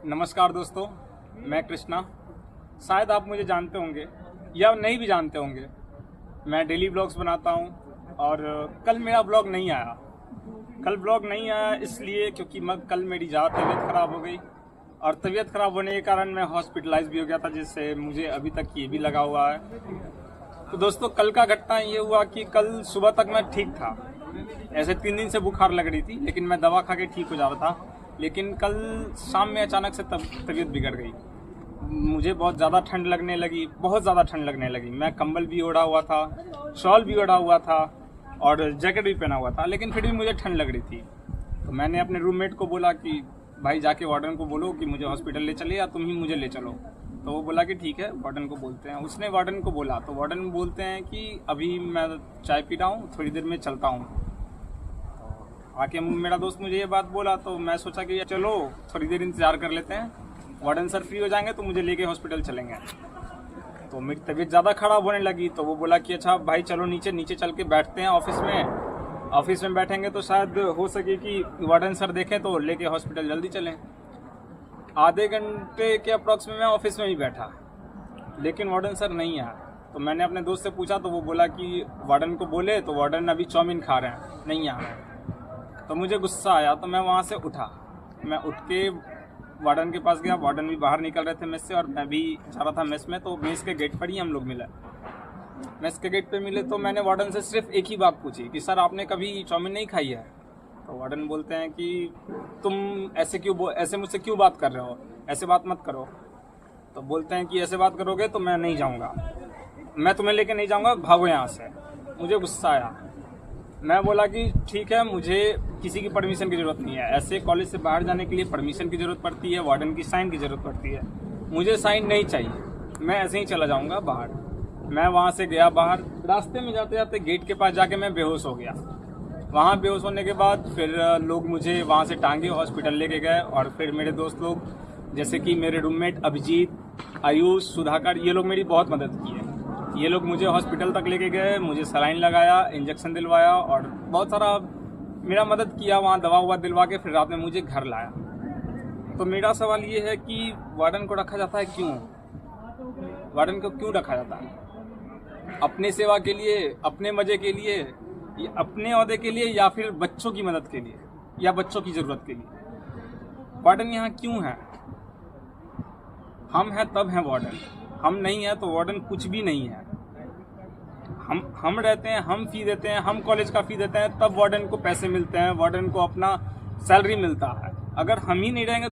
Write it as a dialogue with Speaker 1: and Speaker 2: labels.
Speaker 1: नमस्कार दोस्तों, मैं कृष्णा। शायद आप मुझे जानते होंगे या नहीं भी जानते होंगे। मैं डेली ब्लॉग्स बनाता हूं और कल मेरा ब्लॉग नहीं आया। कल ब्लॉग नहीं आया इसलिए क्योंकि कल मेरी ज़्यादा तबीयत ख़राब हो गई और तबीयत ख़राब होने के कारण मैं हॉस्पिटलाइज भी हो गया था, जिससे मुझे अभी तक ये भी लगा हुआ है। तो दोस्तों, कल का घटना ये हुआ कि कल सुबह तक मैं ठीक था। ऐसे 3 दिन से बुखार लग रही थी, लेकिन मैं दवा खा के ठीक हो जा रहा था। लेकिन कल शाम में अचानक से तबीयत बिगड़ गई। मुझे बहुत ज़्यादा ठंड लगने लगी, बहुत ज़्यादा ठंड लगने लगी। मैं कंबल भी ओढ़ा हुआ था, शॉल भी ओढ़ा हुआ था और जैकेट भी पहना हुआ था, लेकिन फिर भी मुझे ठंड लग रही थी। तो मैंने अपने रूममेट को बोला कि भाई जाके वार्डन को बोलो कि मुझे हॉस्पिटल ले चले या तुम ही मुझे ले चलो। तो वो बोला कि ठीक है, वार्डन को बोलते हैं। उसने वार्डन को बोला तो वार्डन बोलते हैं कि अभी मैं चाय पी रहा हूँ, थोड़ी देर में चलता हूँ। आके मेरा दोस्त मुझे ये बात बोला तो मैं सोचा कि चलो थोड़ी देर इंतज़ार कर लेते हैं, वार्डन सर फ्री हो जाएंगे तो मुझे लेके हॉस्पिटल चलेंगे। तो मेरी तबीयत ज़्यादा ख़राब होने लगी तो वो बोला कि अच्छा भाई चलो नीचे चल के बैठते हैं ऑफिस में बैठेंगे तो शायद हो सके कि वार्डन सर देखें तो लेके हॉस्पिटल जल्दी चलें। आधे घंटे के अप्रॉक्स में मैं ऑफिस में ही बैठा, लेकिन वार्डन सर नहीं आया। तो मैंने अपने दोस्त से पूछा तो वो बोला कि वार्डन को बोले तो वार्डन अभी चाउमीन खा रहे हैं, नहीं आ रहे हैं। तो मुझे गुस्सा आया तो मैं वहाँ से उठा। मैं उठ के वार्डन के पास गया। वार्डन भी बाहर निकल रहे थे मेस से और मैं भी जा रहा था मेस में। तो मेस के गेट पर ही हम लोग मिले। मेस के गेट पे मिले तो मैंने वार्डन से सिर्फ एक ही बात पूछी कि सर आपने कभी चाउमीन नहीं खाई है? तो वार्डन बोलते हैं कि तुम ऐसे मुझसे क्यों बात कर रहे हो, ऐसे बात मत करो। तो बोलते हैं कि ऐसे बात करोगे तो मैं नहीं जाऊँगा, मैं तुम्हें लेके नहीं जाऊँगा, भागो यहाँ से। मुझे गुस्सा आया। मैं बोला कि ठीक है, मुझे किसी की परमिशन की ज़रूरत नहीं है। ऐसे कॉलेज से बाहर जाने के लिए परमिशन की ज़रूरत पड़ती है, वार्डन की साइन की ज़रूरत पड़ती है। मुझे साइन नहीं चाहिए, मैं ऐसे ही चला जाऊंगा बाहर। मैं वहाँ से गया बाहर। रास्ते में जाते जाते गेट के पास जाके मैं बेहोश हो गया। वहाँ बेहोश होने के बाद फिर लोग मुझे वहाँ से टांगे हॉस्पिटल लेके गए और फिर मेरे दोस्त लोग जैसे कि मेरे रूममेट अभिजीत, आयुष, सुधाकर, ये लोग मेरी बहुत मदद की है। ये लोग मुझे हॉस्पिटल तक लेके गए, मुझे सलाइन लगाया, इंजेक्शन दिलवाया और बहुत सारा मेरा मदद किया। वहाँ दवा हुआ दिलवा के फिर रात में मुझे घर लाया। तो मेरा सवाल ये है कि वार्डन को रखा जाता है क्यों? वार्डन को क्यों रखा जाता है? अपने सेवा के लिए, अपने मजे के लिए, अपने ओहदे के लिए या फिर बच्चों की मदद के लिए या बच्चों की ज़रूरत के लिए? वार्डन यहाँ क्यों है? हम हैं तब हैं वार्डन, हम नहीं है तो वार्डन कुछ भी नहीं है। हम रहते हैं, हम फी देते हैं, हम कॉलेज का फी देते हैं, तब वार्डन को पैसे मिलते हैं, वार्डन को अपना सैलरी मिलता है। अगर हम ही नहीं रहेंगे